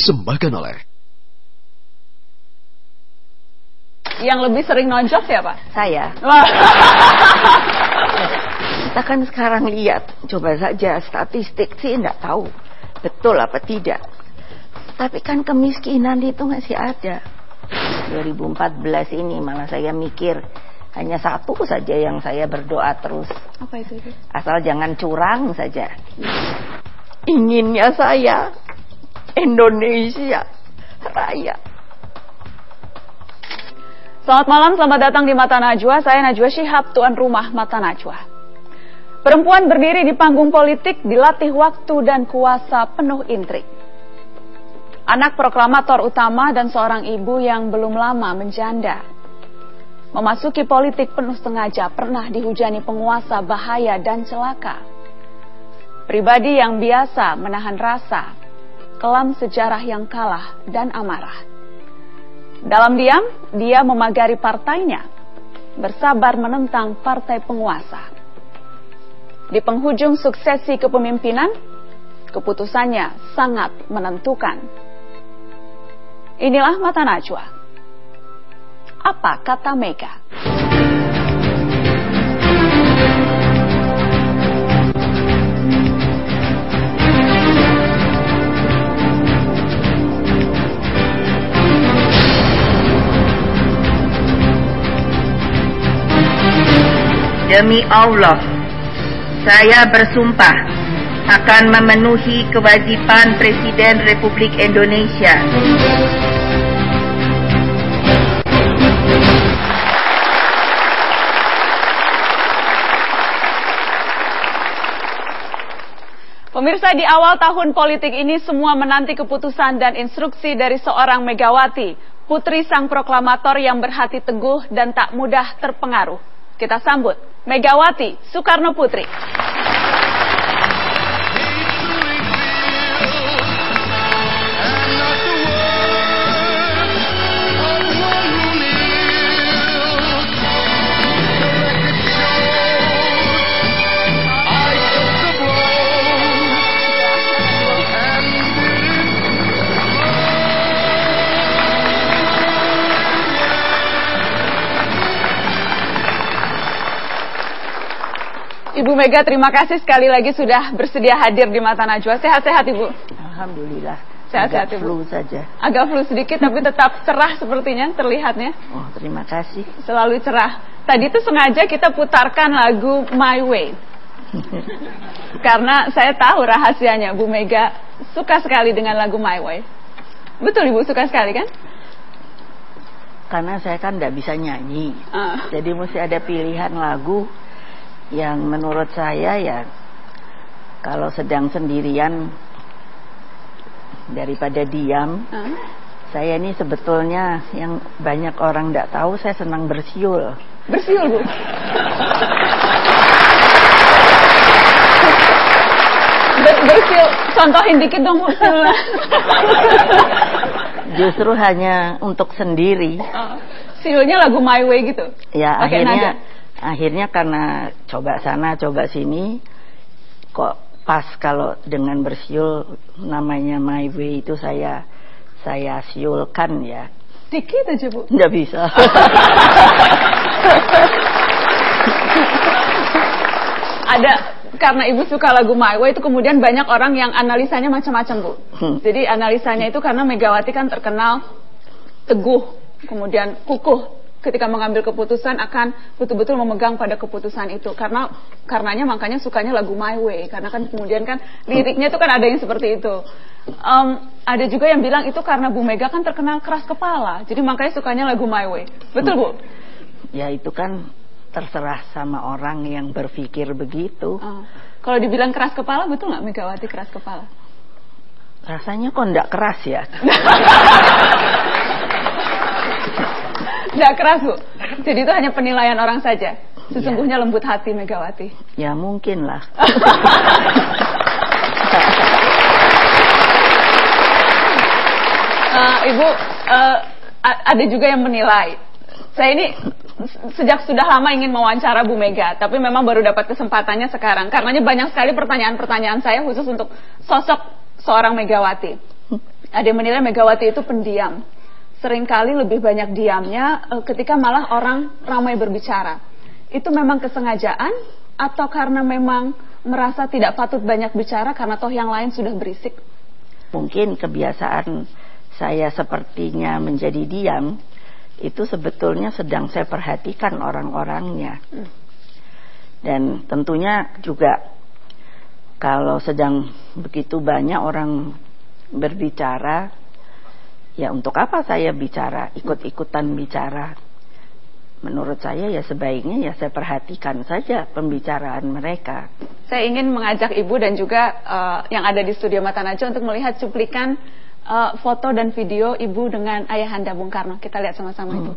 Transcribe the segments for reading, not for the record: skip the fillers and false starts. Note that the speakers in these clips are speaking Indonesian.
dipersembahkan oleh... Yang lebih sering nonjok siapa? Saya. Kita kan sekarang lihat, coba saja statistik sih nggak tahu betul apa tidak. Tapi kan kemiskinan itu masih ada. 2014 ini malah saya mikir hanya satu saja yang saya berdoa terus. Apa itu? Asal jangan curang saja. Inginnya saya Indonesia Raya. Selamat malam, selamat datang di Mata Najwa. Saya Najwa Shihab, tuan rumah Mata Najwa. Perempuan berdiri di panggung politik dilatih waktu dan kuasa penuh intrik. Anak proklamator utama dan seorang ibu yang belum lama menjanda. Memasuki politik penuh sengaja pernah dihujani penguasa bahaya dan celaka. Pribadi yang biasa menahan rasa, kelam sejarah yang kalah dan amarah. Dalam diam, dia memagari partainya, bersabar menentang partai penguasa. Di penghujung suksesi kepemimpinan, keputusannya sangat menentukan. Inilah Mata Najwa. Apa kata Mega? Demi Allah, saya bersumpah akan memenuhi kewajiban Presiden Republik Indonesia. Pemirsa, di awal tahun politik ini semua menanti keputusan dan instruksi dari seorang Megawati, putri sang proklamator yang berhati teguh dan tak mudah terpengaruh. Kita sambut Megawati Soekarno Putri. Ibu Mega, terima kasih sekali lagi sudah bersedia hadir di Mata Najwa. Sehat-sehat Ibu? Alhamdulillah. Sehat-sehat Ibu? Flu saja. Agak flu sedikit tapi tetap cerah sepertinya terlihatnya. Oh, terima kasih. Selalu cerah. Tadi itu sengaja kita putarkan lagu My Way. Karena saya tahu rahasianya, Bu Mega suka sekali dengan lagu My Way. Betul Ibu, suka sekali kan? Karena saya kan tidak bisa nyanyi. Jadi mesti ada pilihan lagu yang menurut saya ya kalau sedang sendirian daripada diam. Saya ini sebetulnya yang banyak orang tidak tahu, saya senang bersiul. Bersiul Bu? Bersiul, contohin dikit dong Bu. Justru hanya untuk sendiri. Siulnya lagu My Way gitu? Ya, okay, akhirnya karena coba sana coba sini kok pas kalau dengan bersiul namanya My Way itu saya siulkan ya. Dikit aja Bu. Nggak bisa. Ada, karena Ibu suka lagu My Way itu kemudian banyak orang yang analisanya macam-macam Bu. Jadi analisanya itu karena Megawati kan terkenal teguh, kemudian kukuh ketika mengambil keputusan akan betul-betul memegang pada keputusan itu. Karenanya makanya sukanya lagu My Way, karena kan kemudian kan liriknya itu kan ada yang seperti itu. Ada juga yang bilang itu karena Bu Mega kan terkenal keras kepala, jadi makanya sukanya lagu My Way. Betul Bu? Ya itu kan terserah sama orang yang berpikir begitu. Kalau dibilang keras kepala, betul nggak Megawati keras kepala? Rasanya kok nggak keras ya? Nggak keras Bu. Jadi itu hanya penilaian orang saja. Sesungguhnya lembut hati Megawati. Ya mungkin lah. Ibu, ada juga yang menilai. Saya ini sejak sudah lama ingin mewawancara Bu Mega, tapi memang baru dapat kesempatannya sekarang. Karenanya banyak sekali pertanyaan-pertanyaan saya khusus untuk sosok seorang Megawati. Ada yang menilai Megawati itu pendiam. Seringkali lebih banyak diamnya ketika malah orang ramai berbicara. Itu memang kesengajaan atau karena memang merasa tidak patut banyak bicara karena toh yang lain sudah berisik? Mungkin kebiasaan saya sepertinya menjadi diam, itu sebetulnya sedang saya perhatikan orang-orangnya. Dan tentunya juga kalau sedang begitu banyak orang berbicara, ya untuk apa saya bicara, ikut-ikutan bicara? Menurut saya ya sebaiknya ya saya perhatikan saja pembicaraan mereka. Saya ingin mengajak Ibu dan juga yang ada di studio Mata Najwa untuk melihat cuplikan foto dan video Ibu dengan Ayahanda Bung Karno. Kita lihat sama-sama Ibu.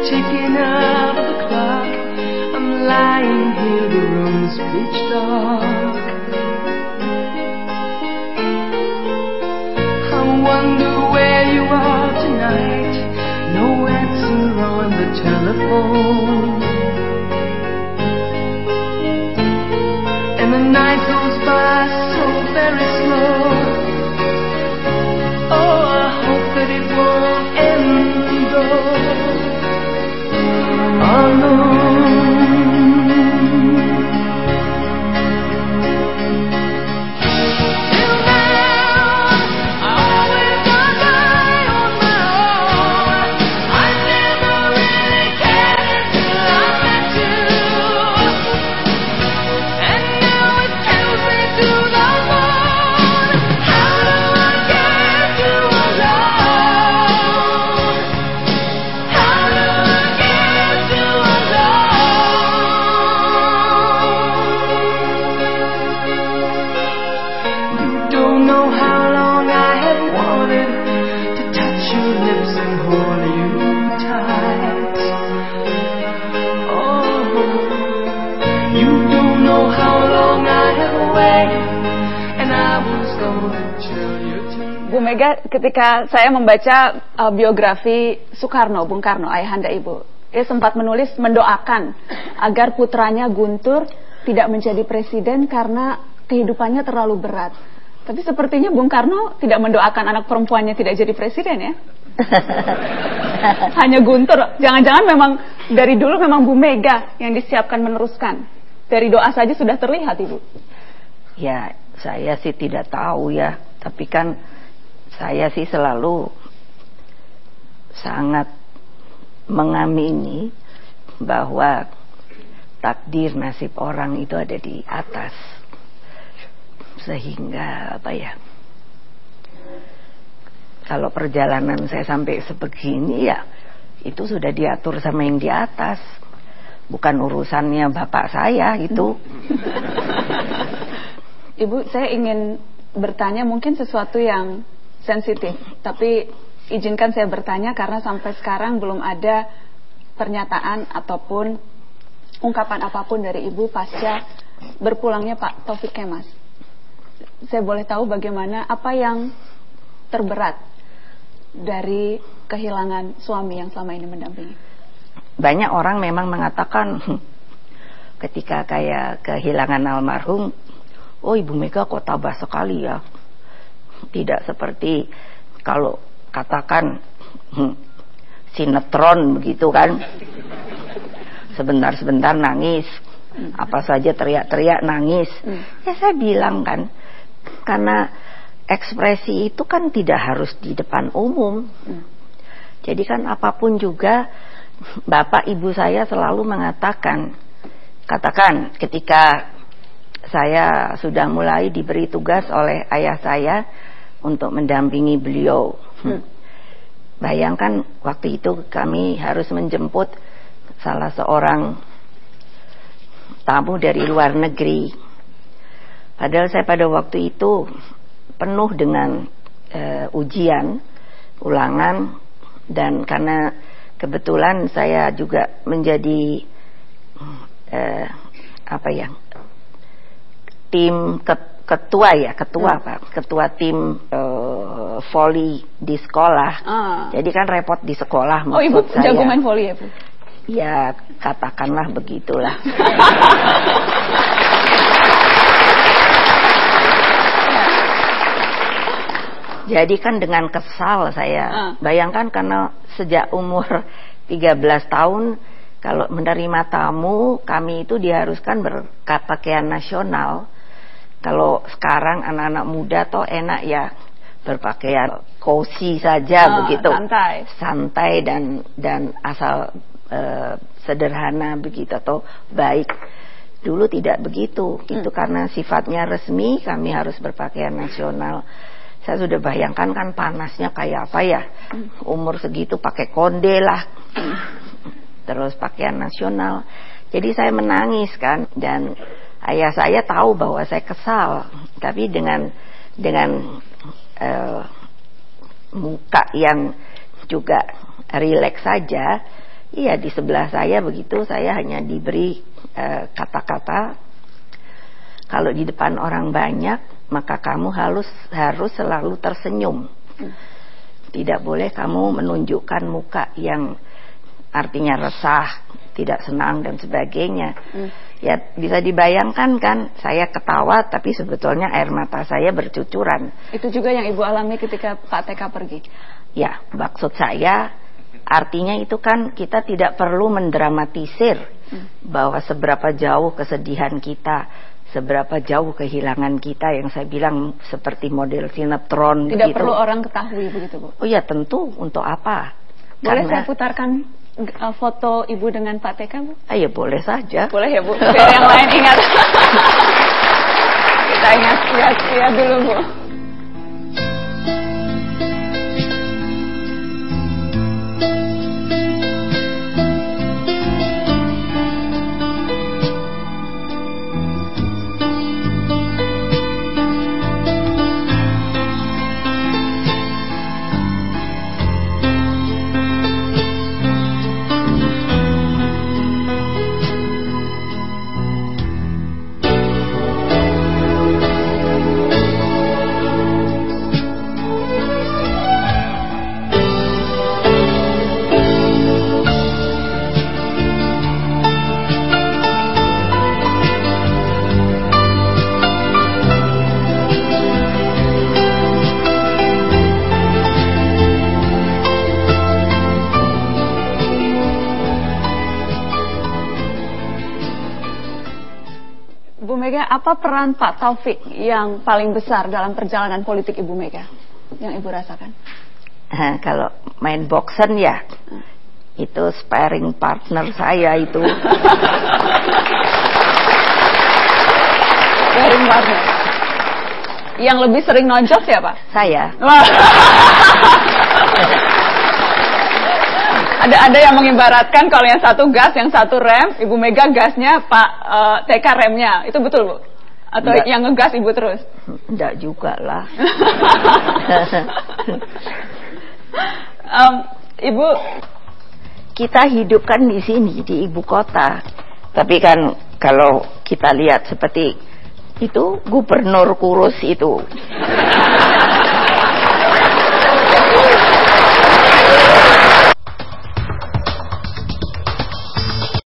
Ticking of the clock, I'm lying here, the room's pitch dark. I wonder where you are tonight, no answer on the telephone. And the night goes by so very slow. Oh, I hope that it won't end though. Bu Mega, ketika saya membaca biografi Soekarno, Bung Karno, ayahanda Ibu, dia sempat menulis mendoakan agar putranya Guntur tidak menjadi presiden karena kehidupannya terlalu berat. Tapi sepertinya Bung Karno tidak mendoakan anak perempuannya tidak jadi presiden ya? Hanya Guntur. Jangan-jangan memang dari dulu memang Bu Mega yang disiapkan meneruskan. Dari doa saja sudah terlihat Ibu. Ya, saya sih tidak tahu ya. Tapi kan saya sih selalu sangat mengamini bahwa takdir nasib orang itu ada di atas. Sehingga apa ya, kalau perjalanan saya sampai sebegini ya itu sudah diatur sama yang di atas. Bukan urusannya bapak saya itu. Ibu, saya ingin bertanya mungkin sesuatu yang sensitif, tapi izinkan saya bertanya karena sampai sekarang belum ada pernyataan ataupun ungkapan apapun dari Ibu pasca berpulangnya Pak Taufik Kemas. Saya boleh tahu bagaimana, apa yang terberat dari kehilangan suami yang selama ini mendampingi? Banyak orang memang mengatakan ketika kayak kehilangan almarhum, oh Ibu Mega kok tabah sekali ya. Tidak seperti kalau katakan sinetron begitu kan. Sebentar-sebentar nangis, apa saja teriak-teriak nangis. Ya saya bilang kan, karena ekspresi itu kan tidak harus di depan umum. Jadi kan apapun juga bapak ibu saya selalu mengatakan, katakan ketika saya sudah mulai diberi tugas oleh ayah saya untuk mendampingi beliau. Bayangkan waktu itu kami harus menjemput salah seorang tamu dari luar negeri. Padahal saya pada waktu itu penuh dengan ujian, ulangan, dan karena kebetulan saya juga menjadi tim ketua Pak, ketua tim voli di sekolah. Jadi kan repot di sekolah. Oh, Ibu jago main voli ya, Bu? Ya, katakanlah begitulah. Jadi kan dengan kesal saya. Bayangkan karena sejak umur 13 tahun kalau menerima tamu, kami itu diharuskan berpakaian nasional. Kalau sekarang anak-anak muda toh enak ya berpakaian cozy saja begitu. Santai dan asal sederhana begitu atau baik. Dulu tidak begitu. Itu karena sifatnya resmi, kami harus berpakaian nasional. Saya sudah bayangkan kan panasnya kayak apa ya. Umur segitu pakai konde lah. Terus pakaian nasional. Jadi saya menangis kan, dan ayah saya tahu bahwa saya kesal, tapi dengan muka yang juga rileks saja. Iya, di sebelah saya begitu, saya hanya diberi kata-kata, kalau di depan orang banyak maka kamu harus selalu tersenyum. Tidak boleh kamu menunjukkan muka yang artinya resah, tidak senang dan sebagainya. Ya bisa dibayangkan kan, saya ketawa tapi sebetulnya air mata saya bercucuran. Itu juga yang Ibu alami ketika Pak TK pergi? Ya, maksud saya artinya itu kan kita tidak perlu mendramatisir bahwa seberapa jauh kesedihan kita, seberapa jauh kehilangan kita, yang saya bilang seperti model sinetron. Tidak gitu. Perlu orang ketahui begitu, Bu? Oh ya tentu, untuk apa? Boleh saya putarkan foto Ibu dengan Pak TK, Bu? Ya boleh saja. Boleh ya, Bu? Biar yang lain ingat. Kita ingat sia-sia dulu, Bu. Bu Mega, apa peran Pak Taufik yang paling besar dalam perjalanan politik Ibu Mega yang Ibu rasakan? Kalau main boxen ya, itu sparring partner saya itu. Sparring partner. Yang lebih sering nonjok siapa? Saya. Ada yang mengibaratkan kalau yang satu gas, yang satu rem, Ibu Mega gasnya, Pak TK remnya. Itu betul, Bu? Atau enggak, yang ngegas Ibu terus? Enggak juga lah. Ibu, kita hidup kan di sini, di ibu kota. Tapi kan kalau kita lihat seperti itu, gubernur kurus itu,